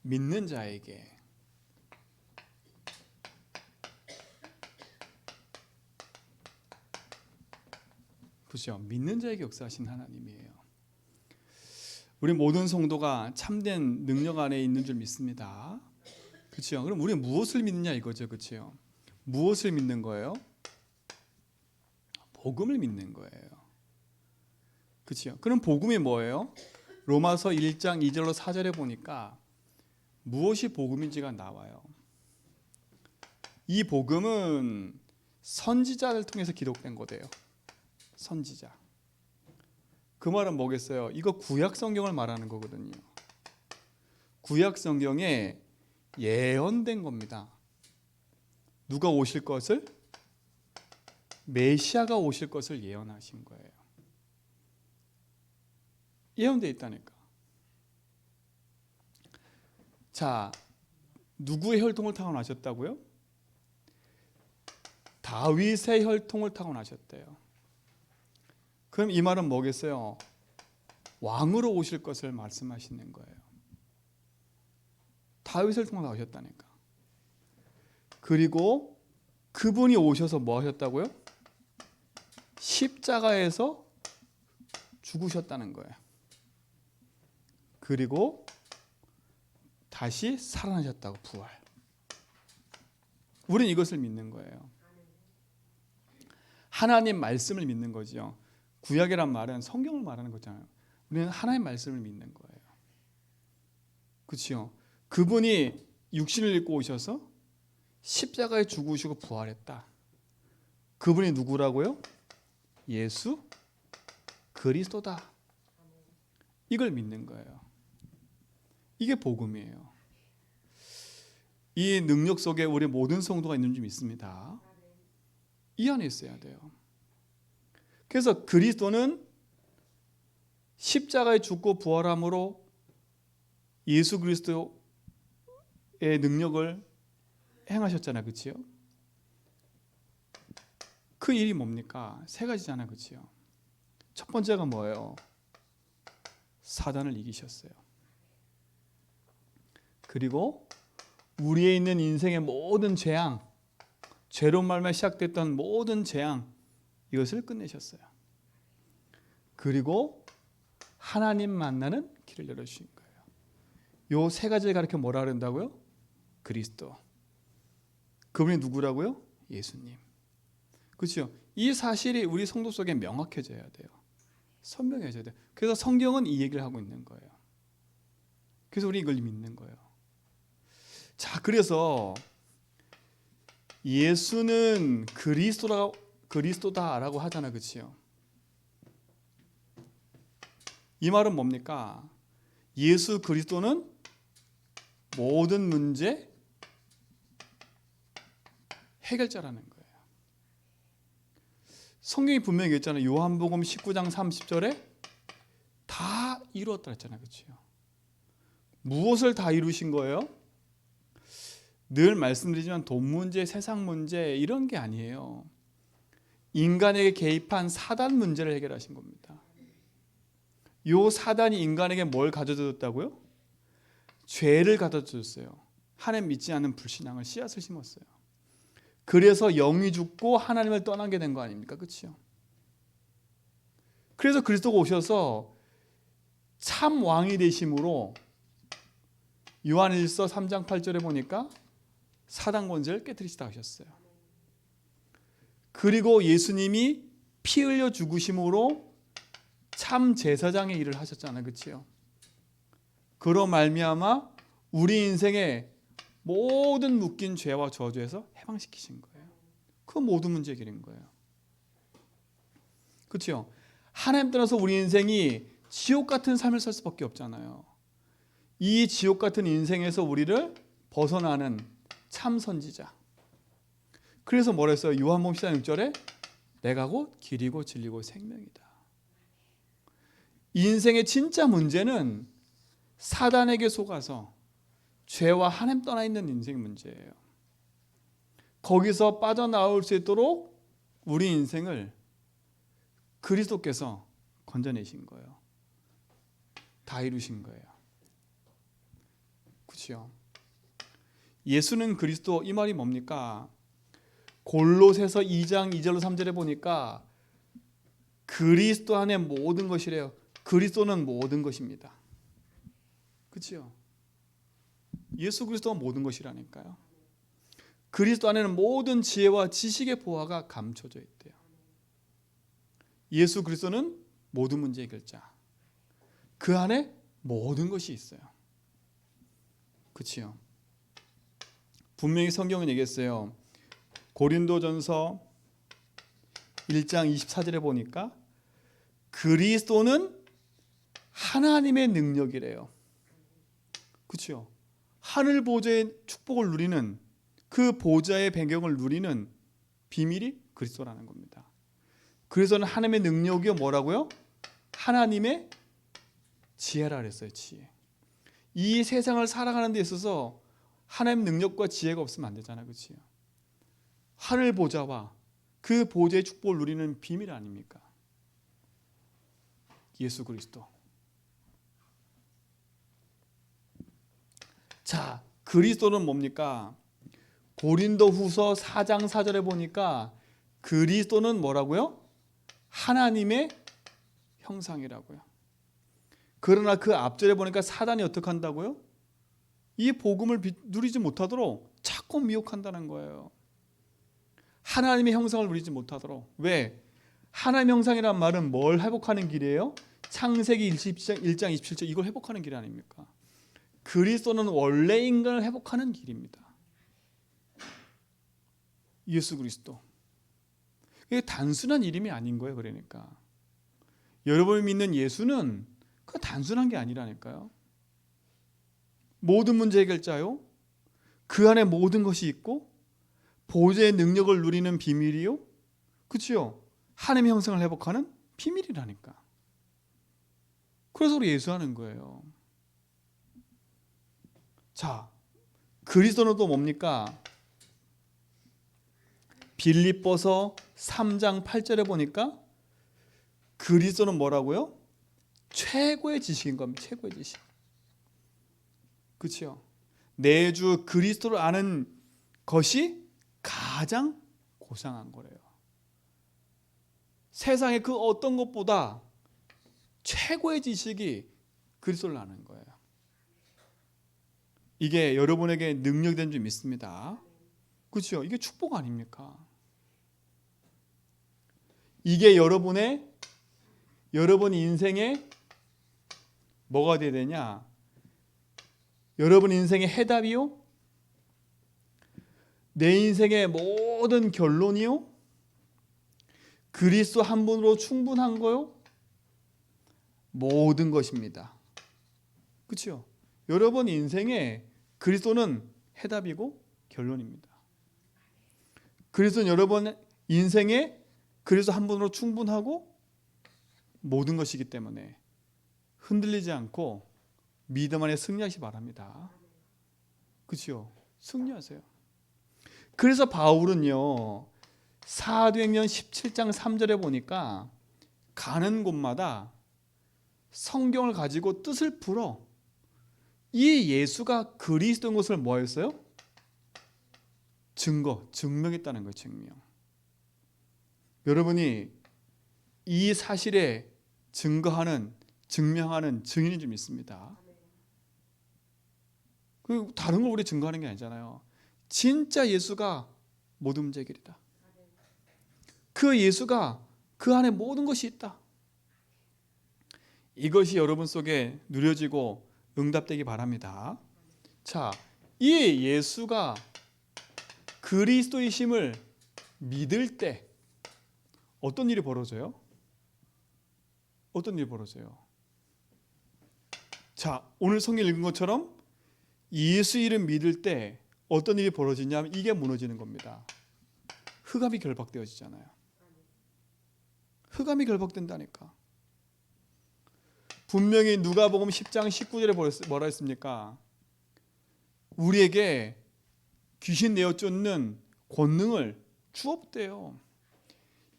믿는 자에게. 그렇죠? 믿는 자에게 역사하신 하나님이에요. 우리 모든 성도가 참된 능력 안에 있는 줄 믿습니다. 그렇죠? 그럼 우리는 무엇을 믿느냐 이거죠. 그렇죠? 무엇을 믿는 거예요? 복음을 믿는 거예요. 그렇죠? 그럼 복음이 뭐예요? 로마서 1장 2절로 4절에 보니까 무엇이 복음인지가 나와요. 이 복음은 선지자를 통해서 기록된 거대요. 선지자. 그 말은 뭐겠어요? 이거 구약 성경을 말하는 거거든요. 구약 성경에 예언된 겁니다. 누가 오실 것을? 메시아가 오실 것을 예언하신 거예요. 예언되어 있다니까. 자, 누구의 혈통을 타고나셨다고요? 다윗의 혈통을 타고나셨대요. 그럼 이 말은 뭐겠어요? 왕으로 오실 것을 말씀하시는 거예요. 다윗을 통해 나오셨다니까. 그리고 그분이 오셔서 뭐 하셨다고요? 십자가에서 죽으셨다는 거예요. 그리고 다시 살아나셨다고, 부활. 우리는 이것을 믿는 거예요. 하나님 말씀을 믿는 거죠. 구약이란 말은 성경을 말하는 거잖아요. 우리는 하나님 말씀을 믿는 거예요. 그렇죠? 그분이 육신을 입고 오셔서 십자가에 죽으시고 부활했다. 그분이 누구라고요? 예수 그리스도다. 이걸 믿는 거예요. 이게 복음이에요. 이 능력 속에 우리 모든 성도가 있는 줄 믿습니다. 이 안에 있어야 돼요. 그래서 그리스도는 십자가에 죽고 부활함으로 예수 그리스도의 능력을 행하셨잖아요. 그렇죠? 그 일이 뭡니까? 세 가지잖아요. 그렇죠? 첫 번째가 뭐예요? 사단을 이기셨어요. 그리고 우리에 있는 인생의 모든 재앙, 죄로 말미암아 시작됐던 모든 재앙, 이것을 끝내셨어요. 그리고 하나님 만나는 길을 열어주신 거예요. 요 세 가지를 가르쳐 뭐라 그런다고요? 그리스도. 그분이 누구라고요? 예수님. 그렇죠? 이 사실이 우리 성도 속에 명확해져야 돼요. 선명해져야 돼요. 그래서 성경은 이 얘기를 하고 있는 거예요. 그래서 우리 이걸 믿는 거예요. 자, 그래서 예수는 그리스도다라고 하잖아요. 그렇죠? 이 말은 뭡니까? 예수 그리스도는 모든 문제 해결자라는 거예요. 성경이 분명히 있잖아요. 요한복음 19장 30절에 다 이루었다 했잖아요. 그렇죠? 무엇을 다 이루신 거예요? 늘 말씀드리지만 돈 문제, 세상 문제 이런 게 아니에요. 인간에게 개입한 사단 문제를 해결하신 겁니다. 요 사단이 인간에게 뭘 가져줬다고요? 죄를 가져줬어요. 하나님 믿지 않는 불신앙을 씨앗을 심었어요. 그래서 영이 죽고 하나님을 떠나게 된 거 아닙니까? 그렇죠? 그래서 그리스도가 오셔서 참 왕이 되심으로 요한일서 3장 8절에 보니까 사단 권세를 깨뜨리시다 하셨어요. 그리고 예수님이 피 흘려 죽으심으로 참 제사장의 일을 하셨잖아요. 그렇죠? 그로 말미암아 우리 인생의 모든 묶인 죄와 저주에서 해방시키신 거예요. 그 모든 문제 해결인 거예요. 그렇죠? 하나님 떠나서 우리 인생이 지옥 같은 삶을 살 수밖에 없잖아요. 이 지옥 같은 인생에서 우리를 벗어나는 참 선지자. 그래서 뭐라 했어요? 요한복음 14장 6절에 내가 곧 길이고 진리고 생명이다. 인생의 진짜 문제는 사단에게 속아서 죄와 하나님 떠나 있는 인생 문제예요. 거기서 빠져나올 수 있도록 우리 인생을 그리스도께서 건져내신 거예요. 다 이루신 거예요. 그렇죠? 예수는 그리스도, 이 말이 뭡니까? 골로새서 2장 2절로 3절에 보니까 그리스도 안에 모든 것이래요. 그리스도는 모든 것입니다. 그렇죠? 예수 그리스도가 모든 것이라니까요. 그리스도 안에는 모든 지혜와 지식의 보화가 감춰져 있대요. 예수 그리스도는 모든 문제 해결자. 그 안에 모든 것이 있어요. 그렇죠? 분명히 성경은 얘기했어요. 고린도전서 1장 24절에 보니까 그리스도는 하나님의 능력이래요. 그렇죠? 하늘 보좌의 축복을 누리는, 그 보좌의 배경을 누리는 비밀이 그리스도라는 겁니다. 그래서는 하나님의 능력이 뭐라고요? 하나님의 지혜라 그랬어요. 지혜. 이 세상을 살아가는 데 있어서 하나님 능력과 지혜가 없으면 안 되잖아요. 그렇죠? 하늘 보좌와 그 보좌의 축복을 누리는 비밀 아닙니까? 예수 그리스도. 자, 그리스도는 뭡니까? 고린도후서 4장 4절에 보니까 그리스도는 뭐라고요? 하나님의 형상이라고요. 그러나 그 앞절에 보니까 사단이 어떻게 한다고요? 이 복음을 누리지 못하도록 자꾸 미혹한다는 거예요. 하나님의 형상을 누리지 못하도록. 왜? 하나님의 형상이란 말은 뭘 회복하는 길이에요? 창세기 1장 27절 이걸 회복하는 길 아닙니까? 그리스도는 원래 인간을 회복하는 길입니다. 예수 그리스도. 이게 단순한 이름이 아닌 거예요. 그러니까 여러분이 믿는 예수는 그 단순한 게 아니라니까요. 모든 문제 해결자요. 그 안에 모든 것이 있고 보좌의 능력을 누리는 비밀이요. 그렇죠? 하나님의 형상을 회복하는 비밀이라니까. 그래서 우리 예수하는 거예요. 자, 그리스도는 또 뭡니까? 빌립보서 3장 8절에 보니까 그리스도는 뭐라고요? 최고의 지식인 겁니다. 최고의 지식. 그렇죠? 내 주 그리스도를 아는 것이 가장 고상한 거래요. 세상의 그 어떤 것보다 최고의 지식이 그리스도를 아는 거예요. 이게 여러분에게 능력이 된 줄 믿습니다. 그렇죠? 이게 축복 아닙니까? 이게 여러분 인생에 뭐가 돼야 되냐? 여러분 인생의 해답이요? 내 인생의 모든 결론이요? 그리스도 한 분으로 충분한 거요? 모든 것입니다. 그렇죠? 여러분 인생에 그리스도는 해답이고 결론입니다. 그리스도는 여러분 인생에 그리스도 한 분으로 충분하고 모든 것이기 때문에 흔들리지 않고 믿음 안에 승리하시 바랍니다. 그렇죠? 승리하세요. 그래서 바울은요, 사도행전 17장 3절에 보니까 가는 곳마다 성경을 가지고 뜻을 풀어 이 예수가 그리스도인 것을 뭐 했어요? 증명했다는 거예요. 증명. 여러분이 이 사실에 증명하는 증인인 줄 믿습니다. 그 다른 걸 우리 증거하는 게 아니잖아요. 진짜 예수가 모든 문제 해결이다. 그 예수가 그 안에 모든 것이 있다. 이것이 여러분 속에 누려지고 응답되기 바랍니다. 자, 이 예수가 그리스도이심을 믿을 때 어떤 일이 벌어져요? 어떤 일이 벌어져요? 자, 오늘 성경 읽은 것처럼 예수 이름 믿을 때 어떤 일이 벌어지냐면 이게 무너지는 겁니다. 흑암이 결박되어지잖아요. 흑암이 결박된다니까. 분명히 누가복음 10장 19절에 뭐라 했습니까? 우리에게 귀신 내어 쫓는 권능을 주었대요.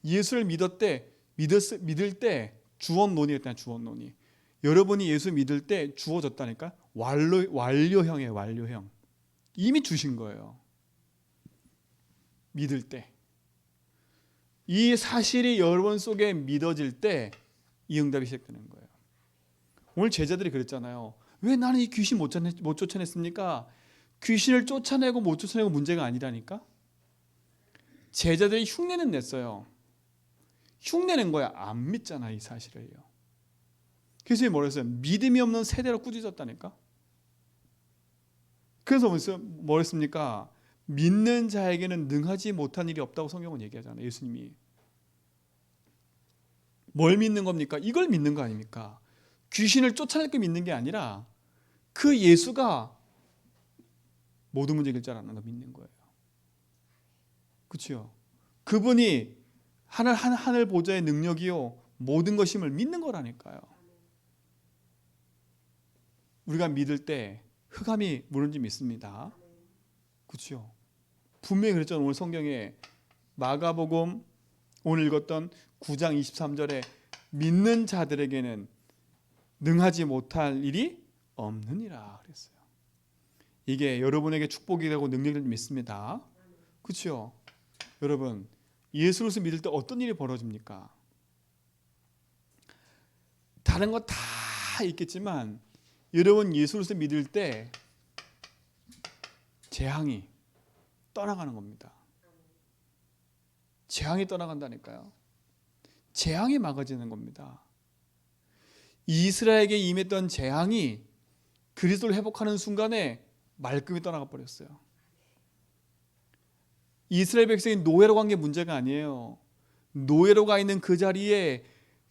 예수를 믿을 때 주원론이 했다는 주원론이. 여러분이 예수 믿을 때 주어졌다니까. 완료형이에요. 완료형. 이미 주신 거예요. 믿을 때. 이 사실이 여러분 속에 믿어질 때 이 응답이 시작되는 거예요. 오늘 제자들이 그랬잖아요. 왜 나는 이 귀신 못 쫓아냈습니까? 귀신을 쫓아내고 못 쫓아내고 문제가 아니라니까. 제자들이 흉내는 냈어요. 흉내낸 거야. 안 믿잖아, 이 사실을요. 그래서 뭐라 했어요? 믿음이 없는 세대로 꾸짖었다니까. 그래서 뭐라 했습니까? 믿는 자에게는 능하지 못한 일이 없다고 성경은 얘기하잖아요. 예수님이. 뭘 믿는 겁니까? 이걸 믿는 거 아닙니까? 귀신을 쫓아낼 게 믿는 게 아니라 그 예수가 모든 문제 해결자라는 거 믿는 거예요. 그렇죠? 그분이 하늘 보좌의 능력이요 모든 것임을 믿는 거라니까요. 우리가 믿을 때 흑암이 무너짐이 믿습니다. 그렇죠? 분명히 그랬잖아요. 오늘 성경에 마가복음 오늘 읽었던 9장 23절에 믿는 자들에게는 능하지 못할 일이 없느니라 그랬어요. 이게 여러분에게 축복이 되고 능력이 되는 믿습니다. 그렇죠? 여러분 예수로서 믿을 때 어떤 일이 벌어집니까? 다른 거 다 있겠지만 여러분 예수로서 믿을 때 재앙이 떠나가는 겁니다. 재앙이 떠나간다니까요. 재앙이 막아지는 겁니다. 이스라엘에게 임했던 재앙이 그리스도를 회복하는 순간에 말끔히 떠나가 버렸어요. 이스라엘 백성이 노예로 간 게 문제가 아니에요. 노예로 가 있는 그 자리에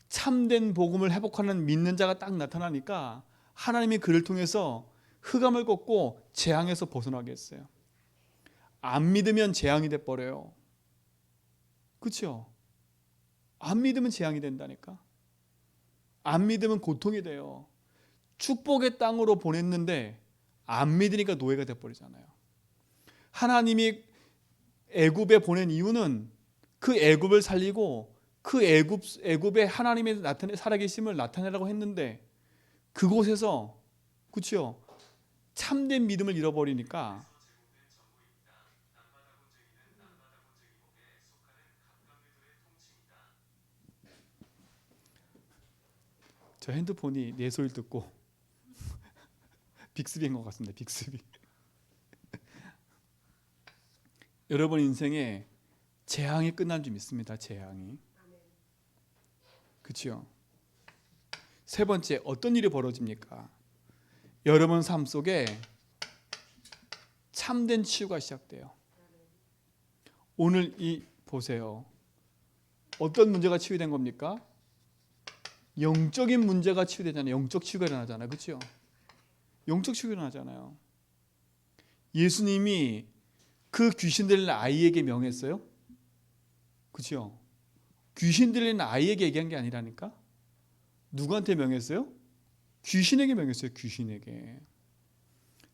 참된 복음을 회복하는 믿는 자가 딱 나타나니까 하나님이 그를 통해서 흑암을 꺾고 재앙에서 벗어나게 했어요. 안 믿으면 재앙이 돼 버려요. 그렇죠? 안 믿으면 재앙이 된다니까. 안 믿으면 고통이 돼요. 축복의 땅으로 보냈는데 안 믿으니까 노예가 돼 버리잖아요. 하나님이 애굽에 보낸 이유는 그 애굽을 살리고 그 애굽에 하나님의 살아계심을 나타내라고 했는데 그곳에서 그렇죠? 참된 믿음을 잃어버리니까 저 핸드폰이 내 소리를 듣고 빅스비인 것 같습니다. 빅스비. 여러분 인생에 재앙이 끝난 줄 믿습니다. 재앙이. 그렇죠? 세 번째 어떤 일이 벌어집니까? 여러분 삶 속에 참된 치유가 시작돼요. 오늘 보세요. 어떤 문제가 치유된 겁니까? 영적인 문제가 치유되잖아요. 영적 치유가 일어나잖아요. 그렇죠? 영적 치유가 일어나잖아요. 예수님이 그 귀신 들린 아이에게 명했어요? 그렇죠? 귀신 들린 아이에게 얘기한 게 아니라니까? 누구한테 명했어요? 귀신에게 명했어요. 귀신에게.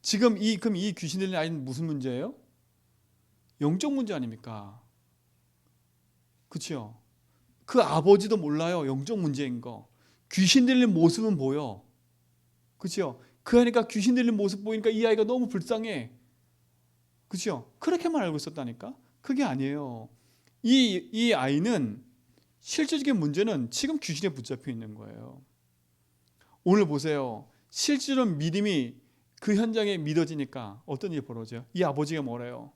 지금 그럼 이 귀신 들린 아이는 무슨 문제예요? 영적 문제 아닙니까? 그렇죠? 그 아버지도 몰라요. 영적 문제인 거. 귀신 들린 모습은 보여. 그렇죠? 그 아이가 귀신 들린 모습 보이니까 이 아이가 너무 불쌍해. 그렇죠? 그렇게만 알고 있었다니까? 그게 아니에요. 이 아이는 실질적인 문제는 지금 귀신에 붙잡혀 있는 거예요. 오늘 보세요. 실제로 믿음이 그 현장에 믿어지니까 어떤 일이 벌어져요? 이 아버지가 뭐래요?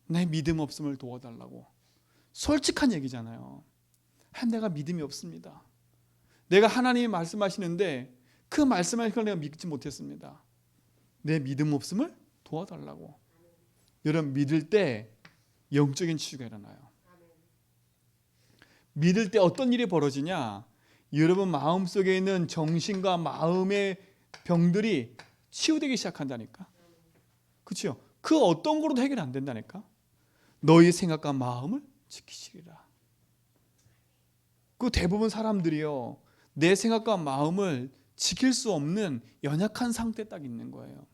내 믿음 없음을 도와달라고. 솔직한 얘기잖아요. 내가 믿음이 없습니다. 내가 하나님이 말씀하시는데 그 말씀하신 걸 내가 믿지 못했습니다. 내 믿음 없음을 도와달라고. 여러분 믿을 때 영적인 치유가 일어나요. 믿을 때 어떤 일이 벌어지냐? 여러분 마음속에 있는 정신과 마음의 병들이 치유되기 시작한다니까. 그렇죠? 그 어떤 거로도 해결 안 된다니까. 너희 생각과 마음을 지키시리라. 그 대부분 사람들이요. 내 생각과 마음을 지킬 수 없는 연약한 상태에 딱 있는 거예요.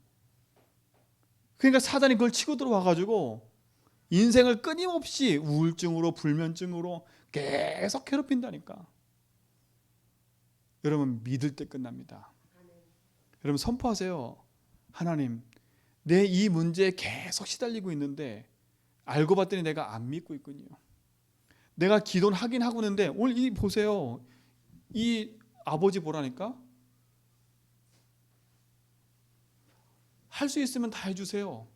그러니까 사단이 그걸 치고 들어와가지고 인생을 끊임없이 우울증으로 불면증으로 계속 괴롭힌다니까. 여러분 믿을 때 끝납니다. 여러분 선포하세요. 하나님, 내 이 문제에 계속 시달리고 있는데 알고 봤더니 내가 안 믿고 있군요. 내가 기도는 하긴 하고 있는데 오늘 이 보세요. 이 아버지 보라니까. 할 수 있으면 다 해주세요.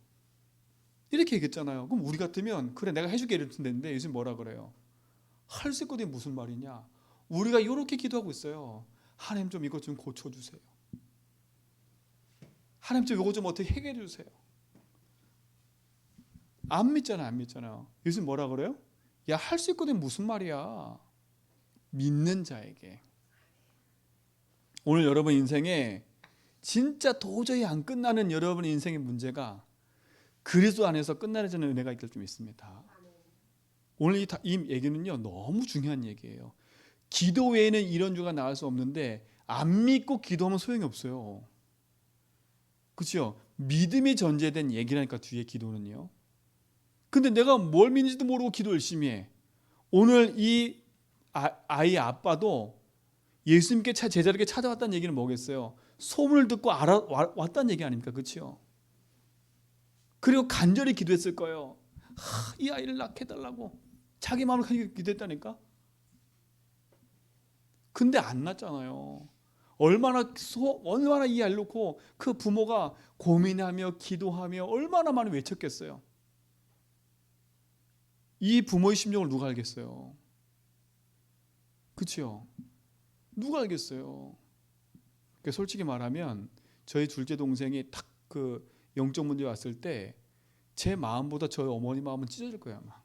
이렇게 얘기했잖아요. 그럼 우리 같으면 그래 내가 해줄게 이랬는데 요즘 뭐라 그래요? 할 수 있거든요. 무슨 말이냐? 우리가 이렇게 기도하고 있어요. 하나님 좀 이것 좀 고쳐주세요. 하나님 좀 이것 좀 어떻게 해결해 주세요. 안 믿잖아요. 안 믿잖아요. 요즘 뭐라 그래요? 야, 할 수 있거든 무슨 말이야. 믿는 자에게. 오늘 여러분 인생에 진짜 도저히 안 끝나는 여러분 인생의 문제가 그리스도 안에서 끝나는 은혜가 있길 좀 있습니다. 오늘 이 얘기는요 너무 중요한 얘기예요. 기도 외에는 이런 주가 나올 수 없는데 안 믿고 기도하면 소용이 없어요. 그렇죠? 믿음이 전제된 얘기라니까 뒤에 기도는요. 근데 내가 뭘 믿는지도 모르고 기도 열심히 해. 오늘 이 아이 아빠도 예수님께 제자에게 찾아왔다는 얘기는 뭐겠어요? 소문을 듣고 왔다는 얘기 아닙니까? 그렇죠? 그리고 간절히 기도했을 거예요. 이 아이를 낳게 해달라고 자기 마음을 기도했다니까. 근데 안 낳잖아요. 얼마나 이 아이를 놓고 그 부모가 고민하며 기도하며 얼마나 많이 외쳤겠어요. 이 부모의 심정을 누가 알겠어요? 그렇죠? 누가 알겠어요? 그러니까 솔직히 말하면 저희 둘째 동생이 딱 그 영적 문제 왔을 때 제 마음보다 저희 어머니 마음은 찢어질 거예요 아마.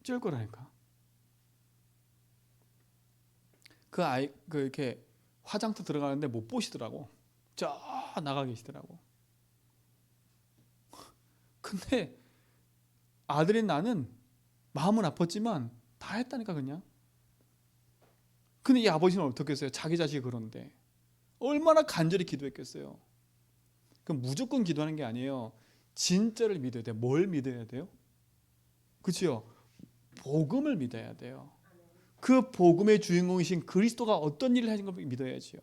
찢을 거라니까. 그 아이 이렇게 화장터 들어가는데 못 보시더라고. 저 나가 계시더라고. 근데 아들인 나는 마음은 아팠지만 다 했다니까 그냥. 근데 이 아버지는 어떻겠어요? 자기 자식이 그런데 얼마나 간절히 기도했겠어요. 그럼 무조건 기도하는 게 아니에요. 진짜를 믿어야 돼요. 뭘 믿어야 돼요? 그렇죠? 복음을 믿어야 돼요. 그 복음의 주인공이신 그리스도가 어떤 일을 하신 걸 믿어야지요.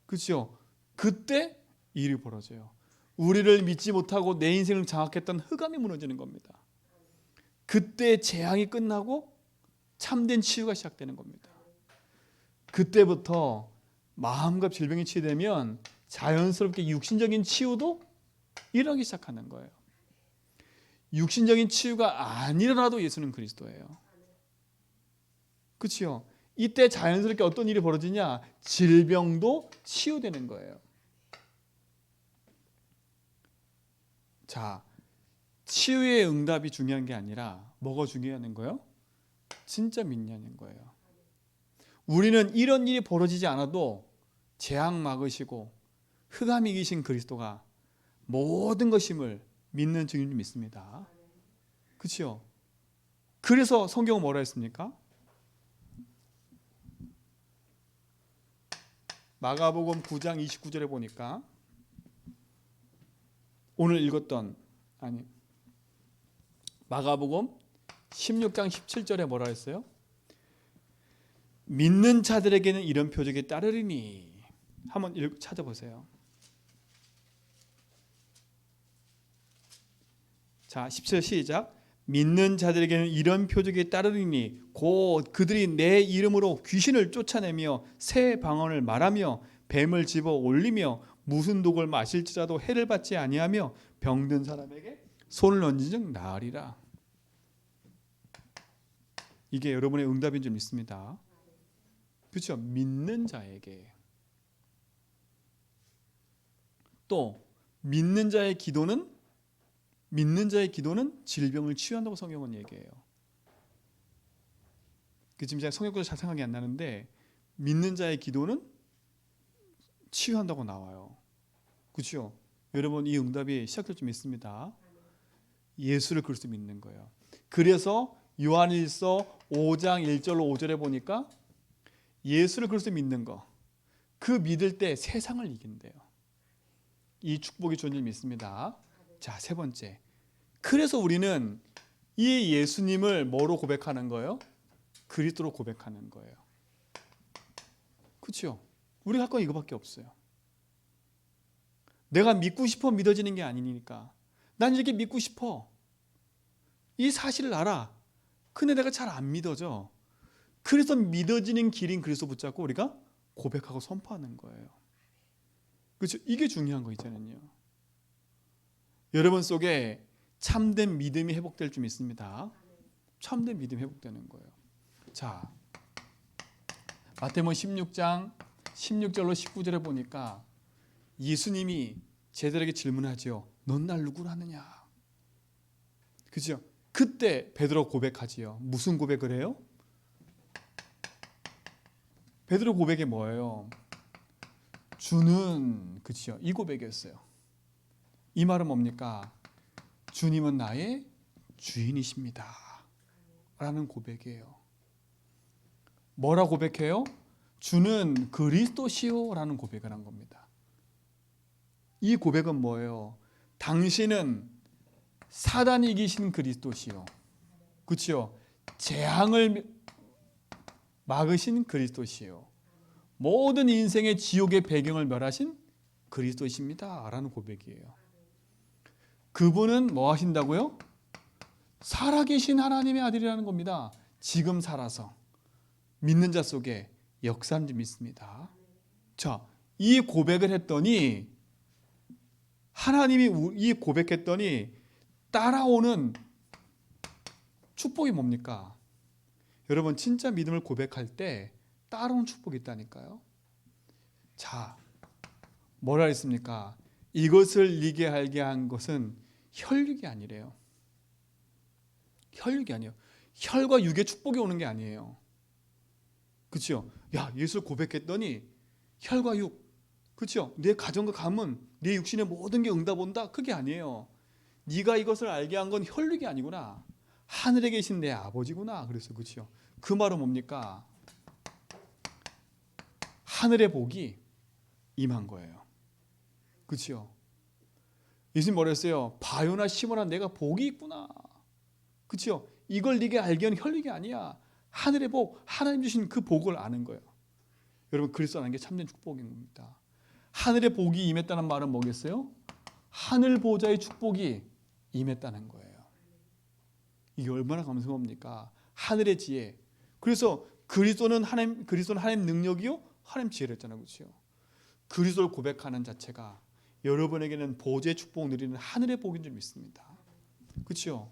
그렇죠? 그때 일이 벌어져요. 우리를 믿지 못하고 내 인생을 장악했던 흑암이 무너지는 겁니다. 그때 재앙이 끝나고 참된 치유가 시작되는 겁니다. 그때부터 마음과 질병이 치유되면 자연스럽게 육신적인 치유도 일어나기 시작하는 거예요. 육신적인 치유가 안 일어나도 예수는 그리스도예요. 그렇죠? 이때 자연스럽게 어떤 일이 벌어지냐? 질병도 치유되는 거예요. 자, 치유의 응답이 중요한 게 아니라 뭐가 중요한 거예요? 진짜 믿냐는 거예요. 우리는 이런 일이 벌어지지 않아도 재앙 막으시고 흑암 이기신 그리스도가 모든 것임을 믿는 증인을 믿습니다. 그렇죠? 그래서 성경은 뭐라 했습니까? 마가복음 9장 29절에 보니까 오늘 읽었던 마가복음 16장 17절에 뭐라 했어요? 믿는 자들에게는 이런 표적이 따르리니. 한번 찾아보세요. 자, 10절 시작. 믿는 자들에게는 이런 표적이 따르리니 곧 그들이 내 이름으로 귀신을 쫓아내며 새 방언을 말하며 뱀을 집어 올리며 무슨 독을 마실지라도 해를 받지 아니하며 병든 사람에게 손을 얹은 즉 나으리라. 이게 여러분의 응답인 줄 믿습니다. 그렇죠? 믿는 자에게. 또 믿는 자의 기도는 질병을 치유한다고 성경은 얘기해요. 지금 제가 성경 구절 잘 생각이 안 나는데 믿는 자의 기도는 치유한다고 나와요. 그렇죠? 여러분 이 응답이 시작될 줄 믿습니다. 예수를 그리스도 믿는 거예요. 그래서 요한일서 5장 1절로 5절에 보니까 예수를 그리스도 믿는 거, 그 믿을 때 세상을 이긴대요. 이 축복이 존재를 믿습니다. 자, 세 번째. 그래서 우리는 이 예수님을 뭐로 고백하는 거예요? 그리스도로 고백하는 거예요. 그렇죠? 우리가 할 건 이거밖에 없어요. 내가 믿고 싶어 믿어지는 게 아니니까. 난 이렇게 믿고 싶어. 이 사실을 알아. 근데 내가 잘 안 믿어져. 그래서 믿어지는 길인 그리스도 붙잡고 우리가 고백하고 선포하는 거예요. 그렇죠? 이게 중요한 거 있잖아요. 여러분 속에 참된 믿음이 회복될 줄 믿습니다. 참된 믿음이 회복되는 거예요. 자, 마태복음 16장 16절로 19절에 보니까 예수님이 제자들에게 질문하지요. 넌 날 누구로 하느냐? 그죠? 그때 베드로 고백하지요. 무슨 고백을 해요? 베드로 고백이 뭐예요? 주는, 그죠? 이 고백이었어요. 이 말은 뭡니까? 주님은 나의 주인이십니다. 라는 고백이에요. 뭐라 고백해요? 주는 그리스도시요 라는 고백을 한 겁니다. 이 고백은 뭐예요? 당신은 사단이 이기신 그리스도시요. 그렇죠? 재앙을 막으신 그리스도시요. 모든 인생의 지옥의 배경을 멸하신 그리스도이십니다. 라는 고백이에요. 그분은 뭐 하신다고요? 살아계신 하나님의 아들이라는 겁니다. 지금 살아서 믿는 자 속에 역사하는 줄 믿습니다. 자, 이 고백을 했더니 하나님이 이 고백했더니 따라오는 축복이 뭡니까? 여러분 진짜 믿음을 고백할 때 따라오는 축복이 있다니까요. 자, 뭐라 했습니까? 이것을 니게 알게 한 것은 혈육이 아니래요. 혈육이 아니에요. 혈과 육의 축복이 오는 게 아니에요. 그렇죠? 야, 예수를 고백했더니 혈과 육, 그렇죠? 내 가정과 가문, 내 육신의 모든 게 응답 온다. 그게 아니에요. 네가 이것을 알게 한 건 혈육이 아니구나. 하늘에 계신 내 아버지구나. 그래서 그렇죠? 그 말은 뭡니까? 하늘의 복이 임한 거예요. 그렇죠? 예수님 뭐라 했어요? 바요나 시모나 내가 복이 있구나. 그렇죠? 이걸 네게 알게 한 혈육이 아니야. 하늘의 복, 하나님 주신 그 복을 아는 거예요. 여러분 그리스도 아는 게 참된 축복인 겁니다. 하늘의 복이 임했다는 말은 뭐겠어요? 하늘 보좌의 축복이 임했다는 거예요. 이게 얼마나 감사합니까? 하늘의 지혜. 그래서 그리스도는 하나님 능력이요, 하나님 지혜를 했잖아요, 그렇죠? 그리스도를 고백하는 자체가 여러분에게는 보좌의 축복을 누리는 하늘의 복인 줄 믿습니다. 그렇죠?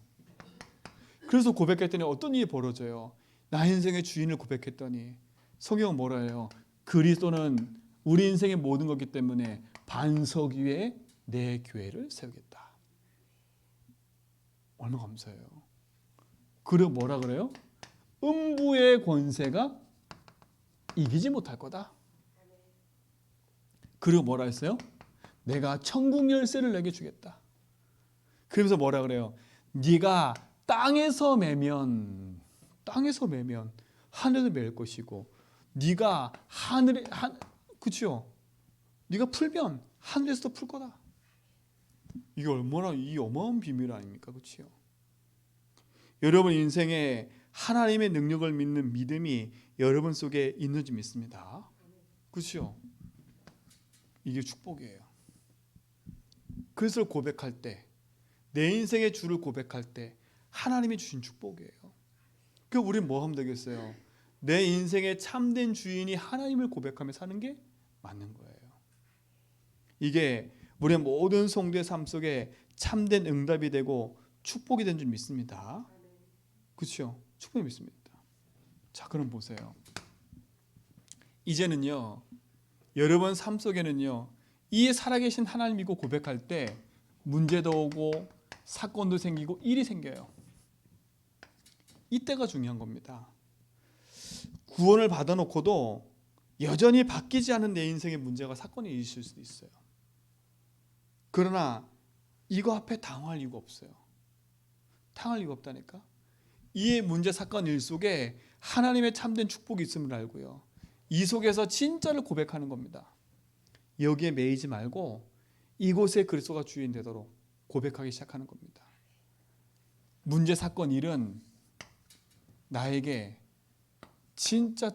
그래서 고백했더니 어떤 일이 벌어져요? 나 인생의 주인을 고백했더니 성경은 뭐라 해요? 그리스도는 우리 인생의 모든 것이기 때문에 반석 위에 내 교회를 세우겠다. 얼마나 감사해요. 그리고 뭐라 그래요? 음부의 권세가 이기지 못할 거다. 그리고 뭐라 했어요? 내가 천국 열쇠를 내게 주겠다. 그러면서 뭐라 그래요? 네가 땅에서 매면 하늘에서 매일 것이고, 네가 하늘에 그렇죠? 네가 풀면 하늘에서도 풀 거다. 이게 얼마나 이 어마어마한 비밀 아닙니까, 그렇죠? 여러분 인생에 하나님의 능력을 믿는 믿음이 여러분 속에 있는 줄 믿습니다. 그렇죠? 이게 축복이에요. 그래서 고백할 때, 내 인생의 주를 고백할 때 하나님이 주신 축복이에요. 그럼 우리는 뭐 하면 되겠어요? 내 인생의 참된 주인이 하나님을 고백하며 사는 게 맞는 거예요. 이게 우리의 모든 성도의 삶 속에 참된 응답이 되고 축복이 된 줄 믿습니다. 그렇죠? 축복이 믿습니다. 자, 그럼 보세요. 이제는요, 여러분 삶 속에는요, 이 살아계신 하나님 믿고 고백할 때 문제도 오고 사건도 생기고 일이 생겨요. 이때가 중요한 겁니다. 구원을 받아놓고도 여전히 바뀌지 않은 내 인생의 문제가 사건이 있을 수도 있어요. 그러나 이거 앞에 당황할 이유가 없어요. 당할 이유가 없다니까. 이 문제 사건 일 속에 하나님의 참된 축복이 있음을 알고요, 이 속에서 진짜를 고백하는 겁니다. 여기에 매이지 말고 이곳에 그리스도가 주인 되도록 고백하기 시작하는 겁니다. 문제 사건 일은 나에게 진짜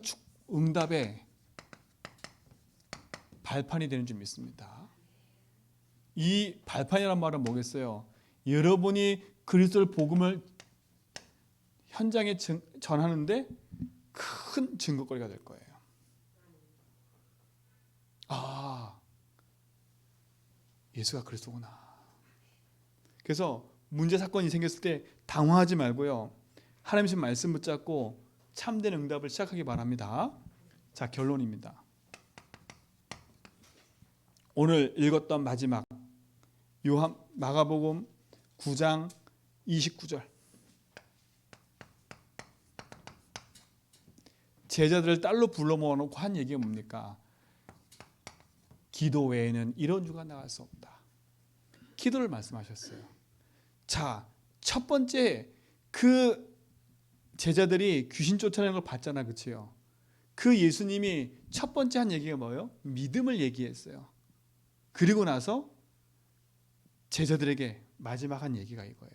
응답의 발판이 되는 줄 믿습니다. 이 발판이란 말은 뭐겠어요? 여러분이 그리스도의 복음을 현장에 전하는데 큰 증거거리가 될 거예요. 아, 예수가 그리스도구나. 그래서 문제 사건이 생겼을 때 당황하지 말고요. 하나님의 말씀 붙잡고 참된 응답을 시작하기 바랍니다. 자, 결론입니다. 오늘 읽었던 마지막 마가복음 9장 29절. 제자들을 딸로 불러 모아놓고 한 얘기가 뭡니까? 기도 외에는 이런 주가 나갈 수 없다. 기도를 말씀하셨어요. 자, 첫 번째 그 제자들이 귀신 쫓아내는 걸 봤잖아, 그치요? 그 예수님이 첫 번째 한 얘기가 뭐예요? 믿음을 얘기했어요. 그리고 나서 제자들에게 마지막 한 얘기가 이거예요.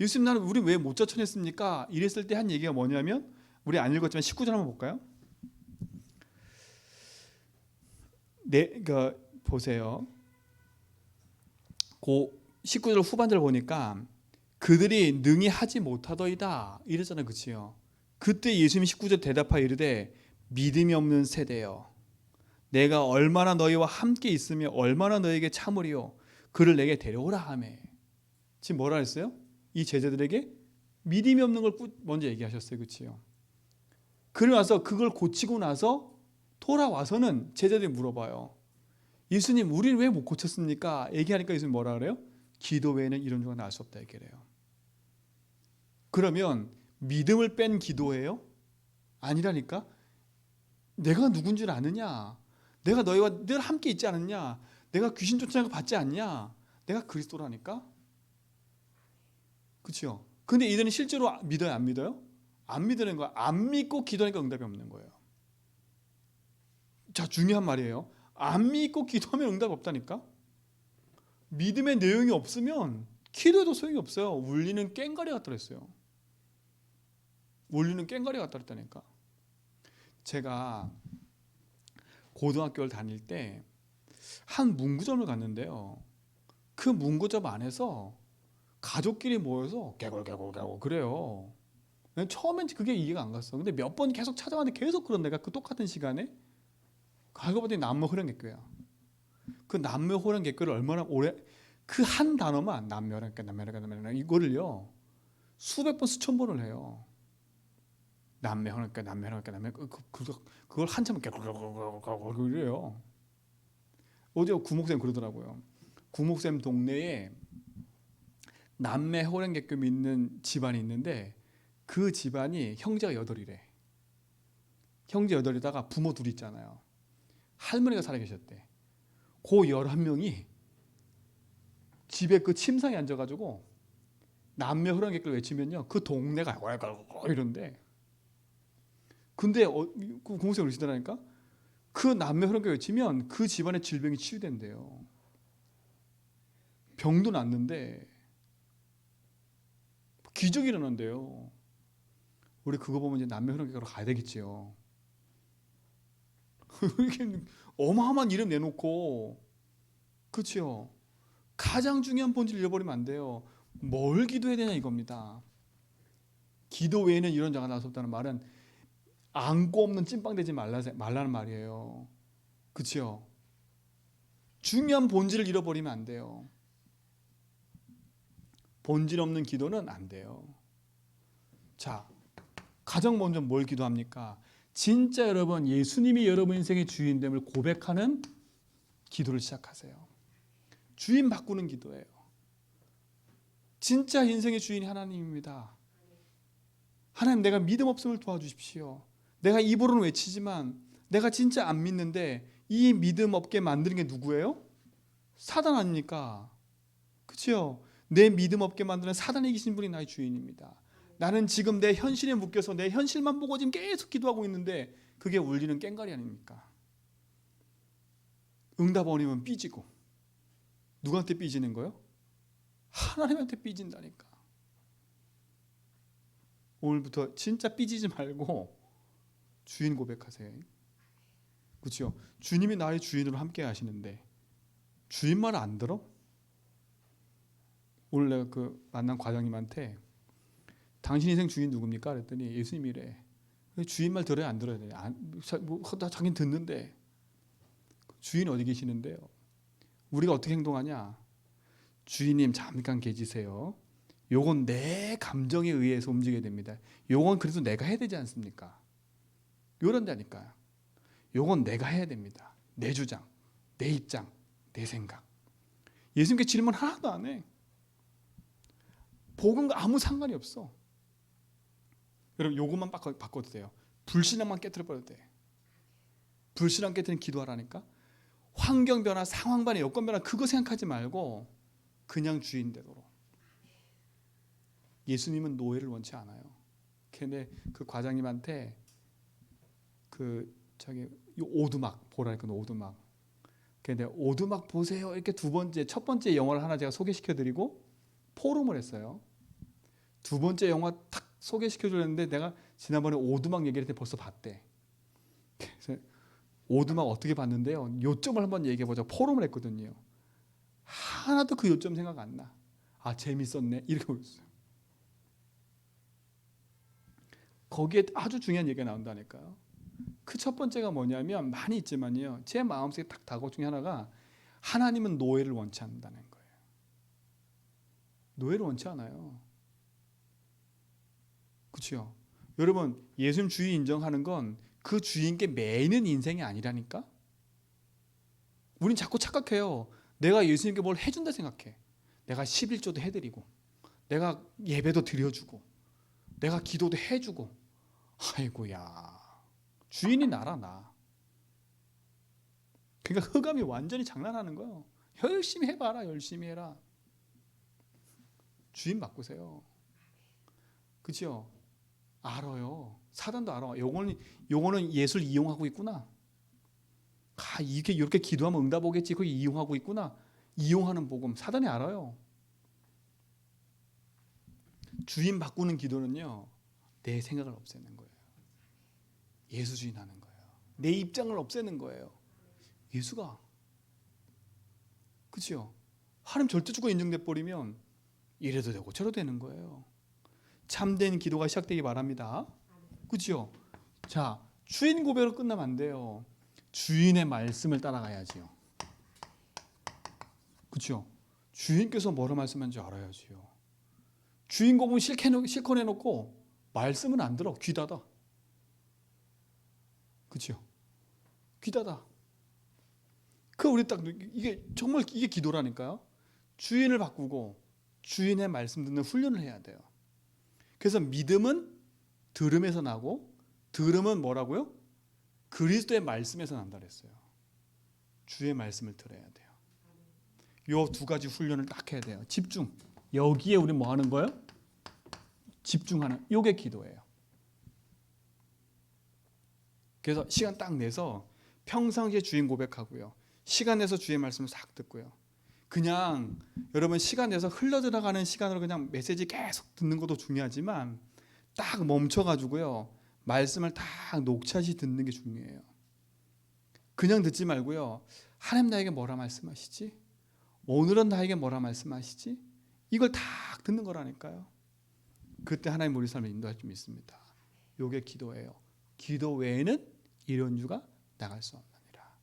예수님, 나는 우리 왜 못 쫓아냈습니까? 이랬을 때 한 얘기가 뭐냐면, 우리 안 읽었지만 19절 한번 볼까요? 보세요. 그 19절 후반절 보니까 그들이 능히 하지 못하더이다 이랬잖아요, 그치요? 그때 예수님이 19절 대답하여 이르되 믿음이 없는 세대여, 내가 얼마나 너희와 함께 있으며 얼마나 너희에게 참으리요, 그를 내게 데려오라 하매. 지금 뭐라 했어요? 이 제자들에게 믿음이 없는 걸 먼저 얘기하셨어요, 그치요? 그러고 나서 그걸 고치고 나서 돌아와서는 제자들이 물어봐요. 예수님, 우리는 왜 못 고쳤습니까? 얘기하니까 예수님 뭐라 그래요? 기도 외에는 이런 주가 나올 수 없다 얘기해요. 그러면 믿음을 뺀 기도예요? 아니라니까. 내가 누군 줄 아느냐? 내가 너희와 늘 함께 있지 않느냐? 내가 귀신 쫓아내는 거 받지 않냐? 내가 그리스도라니까. 그렇죠? 근데 이들은 실제로 믿어요, 안 믿어요? 안 믿는 거야. 안 믿고 기도하니까 응답이 없는 거예요. 자, 중요한 말이에요. 안 믿고 기도하면 응답이 없다니까. 믿음의 내용이 없으면 기도해도 소용이 없어요. 울리는 꽹과리 같다 그랬어요. 울리는 꽹과리 같다 그랬다니까. 제가 고등학교를 다닐 때 한 문구점을 갔는데요. 그 문구점 안에서 가족끼리 모여서 개골 그래요. 처음엔 그게 이해가 안 갔어. 근데 몇 번 계속 찾아왔는데 계속 그런 데가 그 똑같은 시간에 알고 보니 남묘 호령개교야. 그 남묘 호령개교를 얼마나 오래, 그 한 단어만 남묘호령개 이거를요 수백 번 수천 번을 해요. 남묘호령개 그걸 한참 그래요. 어제 구목쌤 그러더라고요. 구목쌤 동네에 남매 호령개교 믿는 집안이 있는데 그 집안이 형제가 8이래. 형제 8이다가 부모 둘이 있잖아요. 할머니가 살아계셨대. 그 11명이 집에 그 침상에 앉아가지고 남매 호령개교를 외치면요 그 동네가 이런데, 근데 그 공생을 그러시더라니까. 그 남매 호령개교 외치면 그 집안의 질병이 치유된대요. 병도 낫는데 기적이 일어난대요. 우리 그거 보면 이제 남매 호령개교로 가야 되겠지요. 이렇게 어마어마한 이름 내놓고, 그렇죠? 가장 중요한 본질을 잃어버리면 안 돼요. 뭘 기도해야 되냐 이겁니다. 기도 외에는 이런 자가 나올 수 없다는 말은 안고 없는 찐빵 되지 말라는 말이에요. 그렇죠? 중요한 본질을 잃어버리면 안 돼요. 본질 없는 기도는 안 돼요. 자, 가장 먼저 뭘 기도합니까? 진짜 여러분 예수님이 여러분 인생의 주인됨을 고백하는 기도를 시작하세요. 주인 바꾸는 기도예요. 진짜 인생의 주인이 하나님입니다. 하나님, 내가 믿음 없음을 도와주십시오. 내가 입으로는 외치지만 내가 진짜 안 믿는데 이 믿음 없게 만드는 게 누구예요? 사단 아닙니까? 그렇죠? 내 믿음 없게 만드는 사단이 계신 분이 나의 주인입니다. 나는 지금 내 현실에 묶여서 내 현실만 보고 지금 계속 기도하고 있는데 그게 울리는 꽹과리 아닙니까? 응답 아니면 삐지고. 누구한테 삐지는 거요? 하나님한테 삐진다니까. 오늘부터 진짜 삐지지 말고 주인 고백하세요. 그렇죠? 주님이 나의 주인으로 함께 하시는데 주인 말 안 들어? 오늘 내가 그 만난 과장님한테 당신 인생 주인 누굽니까? 그랬더니 예수님이래. 주인 말 들어야 안 들어야 돼? 나 자기는 듣는데 주인 어디 계시는데요? 우리가 어떻게 행동하냐? 주인님 잠깐 계시세요. 요건 내 감정에 의해서 움직여야 됩니다. 요건 그래도 내가 해야 되지 않습니까? 요런다니까요. 요건 내가 해야 됩니다. 내 주장, 내 입장, 내 생각. 예수님께 질문 하나도 안 해. 복음과 아무 상관이 없어. 여러분 요것만 바꿔도 돼요. 불신앙만 깨트려버려도 돼. 불신앙 깨트리는 기도하라니까. 환경 변화, 상황 변화, 여건 변화 그거 생각하지 말고 그냥 주인 되도록. 예수님은 노예를 원치 않아요. 근데 그 과장님한테 이 오두막 보라니까 오두막. 근데 오두막 보세요. 이렇게 첫 번째 영화를 하나 제가 소개시켜드리고 포럼을 했어요. 두 번째 영화 탁 소개시켜주려는데 내가 지난번에 오두막 얘기를 할 때 벌써 봤대. 그래서 오두막 어떻게 봤는데요. 요점을 한번 얘기해보자. 포럼을 했거든요. 하나도 그 요점 생각 안 나. 아 재밌었네 이렇게 보였어요. 거기에 아주 중요한 얘기가 나온다니까요. 그 첫 번째가 뭐냐면 많이 있지만요. 제 마음속에 딱 다가올 중에 하나가 하나님은 노예를 원치 않는다는 거예요. 노예를 원치 않아요. 그렇죠? 여러분 예수님 주인 인정하는 건 그 주인께 매이는 인생이 아니라니까. 우린 자꾸 착각해요. 내가 예수님께 뭘 해준다 생각해. 내가 11조도 해드리고 내가 예배도 드려주고 내가 기도도 해주고 아이고야 주인이 나라 나. 그러니까 흑암이 완전히 장난하는 거예요. 열심히 해봐라. 열심히 해라. 주인 바꾸세요. 그렇죠? 알아요. 사단도 알아. 요거는 예수를 이용하고 있구나. 이렇게 기도하면 응답 오겠지. 그게 이용하고 있구나. 이용하는 복음. 사단이 알아요. 주인 바꾸는 기도는요. 내 생각을 없애는 거예요. 예수 주인 하는 거예요. 내 입장을 없애는 거예요. 예수가. 그렇죠? 하나님 절대주가 인정돼 버리면 이래도 되고 저래도 되는 거예요. 참된 기도가 시작되기 바랍니다. 그렇죠? 자, 주인 고백으로 끝나면 안 돼요. 주인의 말씀을 따라가야지요. 그렇죠? 주인께서 뭐라 말씀하는지 알아야지요. 주인 고백은 실컷 해놓고 말씀은 안 들어. 귀 닫아. 그렇죠? 귀 닫아. 우리 딱 이게 정말 이게 기도라니까요. 주인을 바꾸고 주인의 말씀 듣는 훈련을 해야 돼요. 그래서 믿음은 들음에서 나고 들음은 뭐라고요? 그리스도의 말씀에서 난다 그랬어요. 주의 말씀을 들어야 돼요. 요 두 가지 훈련을 딱 해야 돼요. 집중. 여기에 우리 뭐 하는 거예요? 집중하는. 요게 기도예요. 그래서 시간 딱 내서 평상시에 주인 고백하고요. 시간 내서 주의 말씀을 싹 듣고요. 그냥 여러분 시간 내서 흘러들어가는 시간으로 그냥 메시지 계속 듣는 것도 중요하지만 딱 멈춰가지고요. 말씀을 딱 녹차시 듣는 게 중요해요. 그냥 듣지 말고요. 하나님 나에게 뭐라 말씀하시지? 오늘은 나에게 뭐라 말씀하시지? 이걸 다 듣는 거라니까요. 그때 하나님 우리 삶을 인도할 줄 믿습니다. 이게 기도예요. 기도 외에는 이런 주가 나갈 수 없느니라.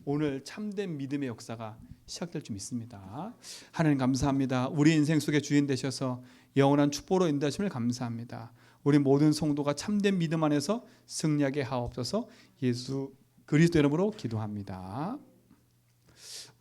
오늘 참된 믿음의 역사가 시작될 줄 믿습니다. 하나님 감사합니다. 우리 인생 속에 주인 되셔서 영원한 축복으로 인도하심을 감사합니다. 우리 모든 성도가 참된 믿음 안에서 승리하게 하옵소서. 예수 그리스도 이름으로 기도합니다.